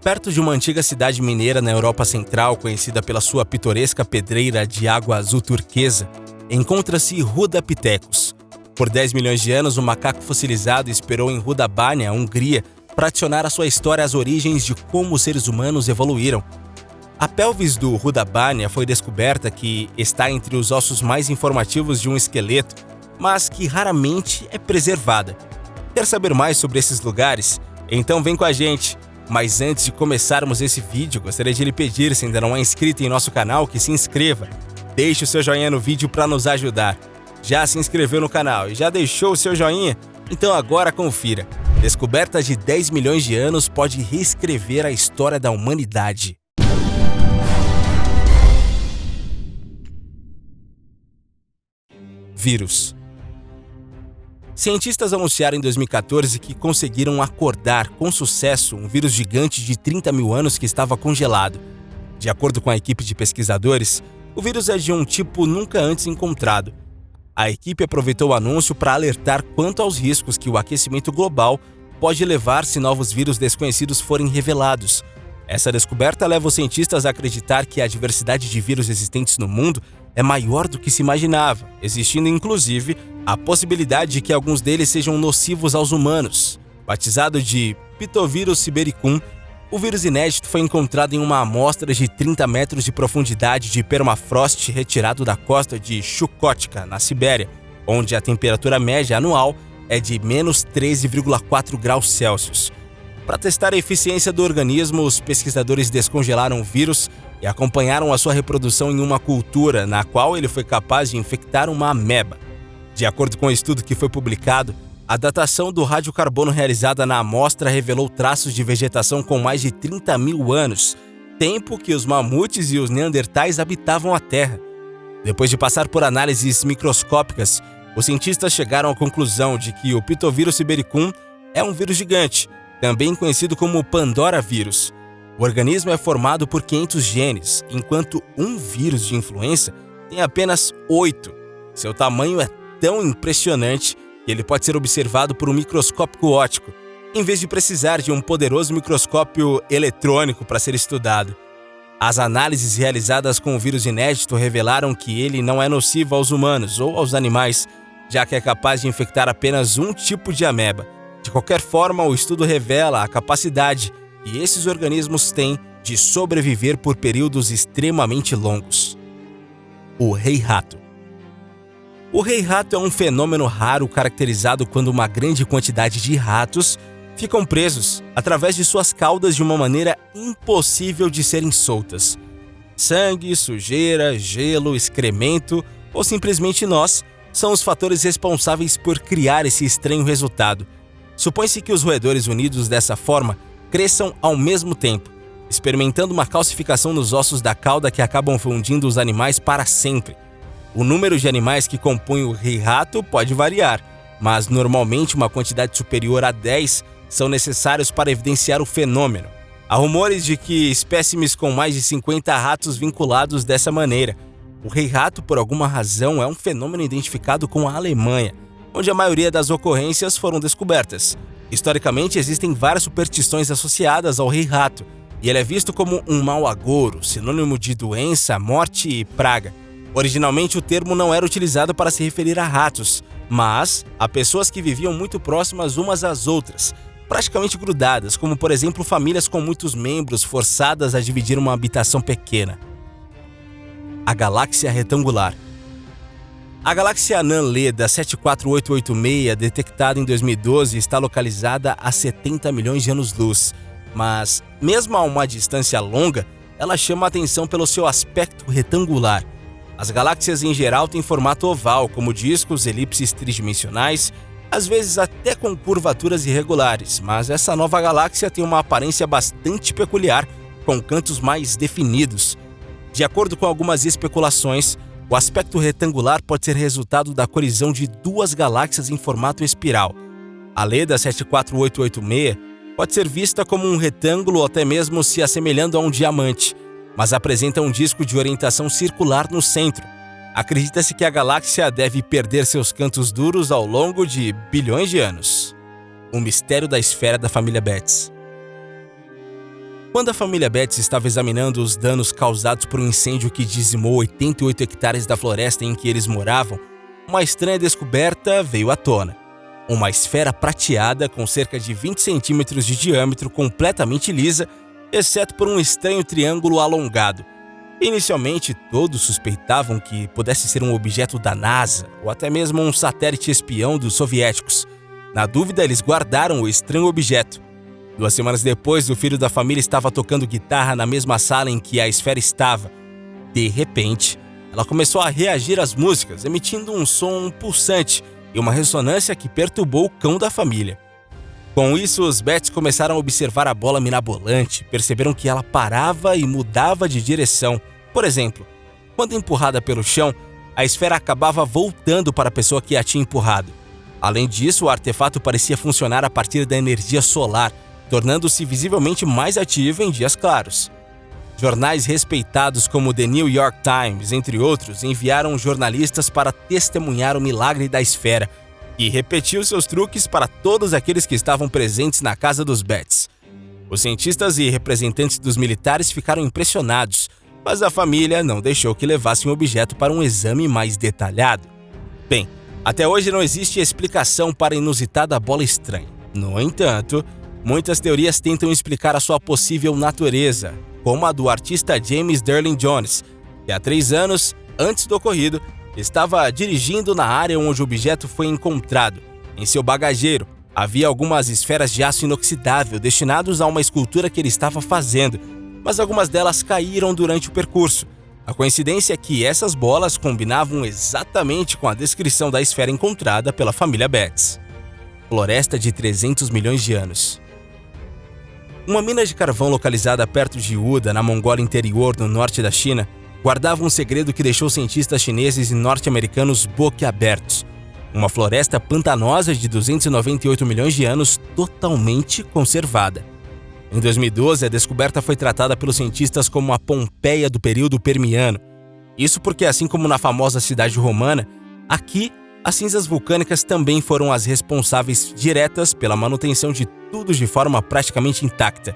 Perto de uma antiga cidade mineira na Europa Central, conhecida pela sua pitoresca pedreira de água azul turquesa, encontra-se Ruda Pitecos. Por 10 milhões de anos, o macaco fossilizado esperou em Ruda Banja, Hungria, para adicionar à sua história as origens de como os seres humanos evoluíram. A pelvis do Ruda Banja foi descoberta que está entre os ossos mais informativos de um esqueleto, mas que raramente é preservada. Quer saber mais sobre esses lugares? Então vem com a gente! Mas antes de começarmos esse vídeo, gostaria de lhe pedir, se ainda não é inscrito em nosso canal, que se inscreva. Deixe o seu joinha no vídeo para nos ajudar. Já se inscreveu no canal e já deixou o seu joinha? Então agora confira. Descoberta de 10 milhões de anos pode reescrever a história da humanidade. Vírus. Cientistas anunciaram em 2014 que conseguiram acordar com sucesso um vírus gigante de 30 mil anos que estava congelado. De acordo com a equipe de pesquisadores, o vírus é de um tipo nunca antes encontrado. A equipe aproveitou o anúncio para alertar quanto aos riscos que o aquecimento global pode levar se novos vírus desconhecidos forem revelados. Essa descoberta leva os cientistas a acreditar que a diversidade de vírus existentes no mundo é maior do que se imaginava, existindo inclusive a possibilidade de que alguns deles sejam nocivos aos humanos. Batizado de Pitovírus sibericum, o vírus inédito foi encontrado em uma amostra de 30 metros de profundidade de permafrost retirado da costa de Chukotka, na Sibéria, onde a temperatura média anual é de menos 13,4 graus Celsius. Para testar a eficiência do organismo, os pesquisadores descongelaram o vírus e acompanharam a sua reprodução em uma cultura na qual ele foi capaz de infectar uma ameba. De acordo com o estudo que foi publicado, a datação do radiocarbono realizada na amostra revelou traços de vegetação com mais de 30 mil anos, tempo que os mamutes e os neandertais habitavam a Terra. Depois de passar por análises microscópicas, os cientistas chegaram à conclusão de que o Pitovírus sibericum é um vírus gigante, também conhecido como Pandora vírus. O organismo é formado por 500 genes, enquanto um vírus de influenza tem apenas 8. Seu tamanho é tão impressionante que ele pode ser observado por um microscópio óptico, em vez de precisar de um poderoso microscópio eletrônico para ser estudado. As análises realizadas com o vírus inédito revelaram que ele não é nocivo aos humanos ou aos animais, já que é capaz de infectar apenas um tipo de ameba. De qualquer forma, o estudo revela a capacidade que esses organismos têm de sobreviver por períodos extremamente longos. O rei-rato. O rei-rato é um fenômeno raro caracterizado quando uma grande quantidade de ratos ficam presos através de suas caudas de uma maneira impossível de serem soltas. Sangue, sujeira, gelo, excremento ou simplesmente nós são os fatores responsáveis por criar esse estranho resultado. Supõe-se que os roedores unidos dessa forma cresçam ao mesmo tempo, experimentando uma calcificação nos ossos da cauda que acabam fundindo os animais para sempre. O número de animais que compõem o rei-rato pode variar, mas normalmente uma quantidade superior a 10 são necessários para evidenciar o fenômeno. Há rumores de que espécimes com mais de 50 ratos vinculados dessa maneira. O rei-rato, por alguma razão, é um fenômeno identificado com a Alemanha, onde a maioria das ocorrências foram descobertas. Historicamente, existem várias superstições associadas ao rei-rato, e ele é visto como um mau agouro, sinônimo de doença, morte e praga. Originalmente, o termo não era utilizado para se referir a ratos, mas a pessoas que viviam muito próximas umas às outras, praticamente grudadas, como por exemplo famílias com muitos membros forçadas a dividir uma habitação pequena. A galáxia retangular. A galáxia anã Leda 74886, detectada em 2012, está localizada a 70 milhões de anos-luz, mas, mesmo a uma distância longa, ela chama a atenção pelo seu aspecto retangular. As galáxias em geral têm formato oval, como discos, elipses tridimensionais, às vezes até com curvaturas irregulares, mas essa nova galáxia tem uma aparência bastante peculiar, com cantos mais definidos. De acordo com algumas especulações, o aspecto retangular pode ser resultado da colisão de duas galáxias em formato espiral. A Leda 74886 pode ser vista como um retângulo ou até mesmo se assemelhando a um diamante, mas apresenta um disco de orientação circular no centro. Acredita-se que a galáxia deve perder seus cantos duros ao longo de bilhões de anos. O mistério da esfera da família Betts. Quando a família Betts estava examinando os danos causados por um incêndio que dizimou 88 hectares da floresta em que eles moravam, uma estranha descoberta veio à tona. Uma esfera prateada com cerca de 20 centímetros de diâmetro, completamente lisa, exceto por um estranho triângulo alongado. Inicialmente, todos suspeitavam que pudesse ser um objeto da NASA ou até mesmo um satélite espião dos soviéticos. Na dúvida, eles guardaram o estranho objeto. 2 semanas depois, o filho da família estava tocando guitarra na mesma sala em que a esfera estava. De repente, ela começou a reagir às músicas, emitindo um som pulsante e uma ressonância que perturbou o cão da família. Com isso, os Betts começaram a observar a bola mirabolante, perceberam que ela parava e mudava de direção. Por exemplo, quando empurrada pelo chão, a esfera acabava voltando para a pessoa que a tinha empurrado. Além disso, o artefato parecia funcionar a partir da energia solar, tornando-se visivelmente mais ativo em dias claros. Jornais respeitados como The New York Times, entre outros, enviaram jornalistas para testemunhar o milagre da esfera e repetiu seus truques para todos aqueles que estavam presentes na casa dos Betts. Os cientistas e representantes dos militares ficaram impressionados, mas a família não deixou que levassem o objeto para um exame mais detalhado. Bem, até hoje não existe explicação para a inusitada bola estranha. No entanto, muitas teorias tentam explicar a sua possível natureza, como a do artista James Derlin Jones, que há 3 anos, antes do ocorrido, estava dirigindo na área onde o objeto foi encontrado. Em seu bagageiro, havia algumas esferas de aço inoxidável destinadas a uma escultura que ele estava fazendo, mas algumas delas caíram durante o percurso. A coincidência é que essas bolas combinavam exatamente com a descrição da esfera encontrada pela família Betts. Floresta de 300 milhões de anos. Uma mina de carvão localizada perto de Uda, na Mongólia Interior, no norte da China, guardava um segredo que deixou cientistas chineses e norte-americanos boquiabertos. Uma floresta pantanosa de 298 milhões de anos totalmente conservada. Em 2012, a descoberta foi tratada pelos cientistas como a Pompeia do período Permiano. Isso porque, assim como na famosa cidade romana, aqui as cinzas vulcânicas também foram as responsáveis diretas pela manutenção de tudo de forma praticamente intacta.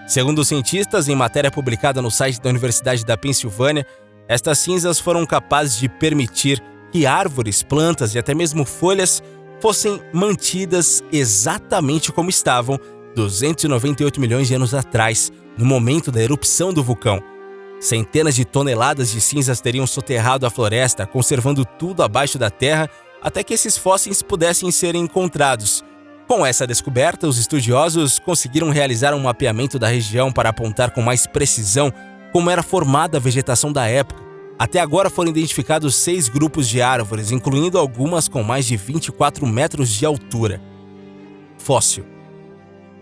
Segundo os cientistas, em matéria publicada no site da Universidade da Pensilvânia, estas cinzas foram capazes de permitir que árvores, plantas e até mesmo folhas fossem mantidas exatamente como estavam 298 milhões de anos atrás, no momento da erupção do vulcão. Centenas de toneladas de cinzas teriam soterrado a floresta, conservando tudo abaixo da terra até que esses fósseis pudessem ser encontrados. Com essa descoberta, os estudiosos conseguiram realizar um mapeamento da região para apontar com mais precisão como era formada a vegetação da época. Até agora foram identificados 6 grupos de árvores, incluindo algumas com mais de 24 metros de altura. Fóssil.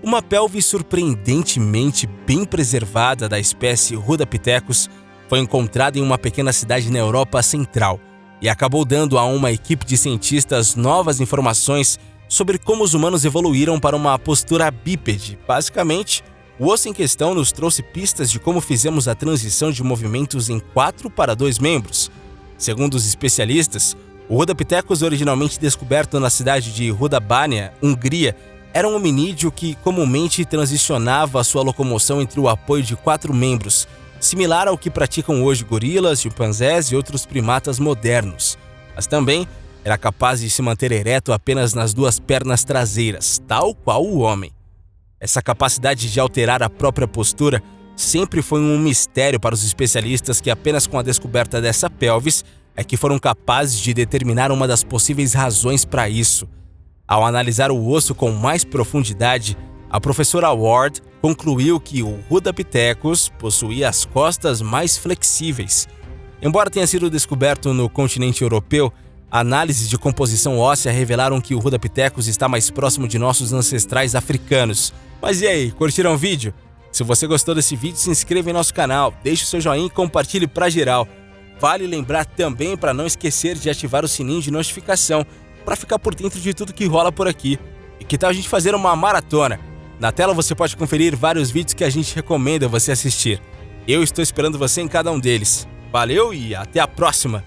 Uma pelve surpreendentemente bem preservada da espécie Rhodopithecus foi encontrada em uma pequena cidade na Europa Central e acabou dando a uma equipe de cientistas novas informações sobre como os humanos evoluíram para uma postura bípede. Basicamente, o osso em questão nos trouxe pistas de como fizemos a transição de movimentos em 4 para 2 membros. Segundo os especialistas, o Rhodopithecus, originalmente descoberto na cidade de Rudabánia, Hungria, era um hominídeo que comumente transicionava a sua locomoção entre o apoio de 4 membros, similar ao que praticam hoje gorilas, chimpanzés e outros primatas modernos. Mas também era capaz de se manter ereto apenas nas 2 pernas traseiras, tal qual o homem. Essa capacidade de alterar a própria postura sempre foi um mistério para os especialistas que apenas com a descoberta dessa pelvis é que foram capazes de determinar uma das possíveis razões para isso. Ao analisar o osso com mais profundidade, a professora Ward concluiu que o Rhodopithecus possuía as costas mais flexíveis. Embora tenha sido descoberto no continente europeu, análises de composição óssea revelaram que o Rhodopithecus está mais próximo de nossos ancestrais africanos. Mas e aí, curtiram o vídeo? Se você gostou desse vídeo, se inscreva em nosso canal, deixe o seu joinha e compartilhe para geral. Vale lembrar também para não esquecer de ativar o sininho de notificação para ficar por dentro de tudo que rola por aqui. E que tal a gente fazer uma maratona? Na tela você pode conferir vários vídeos que a gente recomenda você assistir. Eu estou esperando você em cada um deles. Valeu e até a próxima!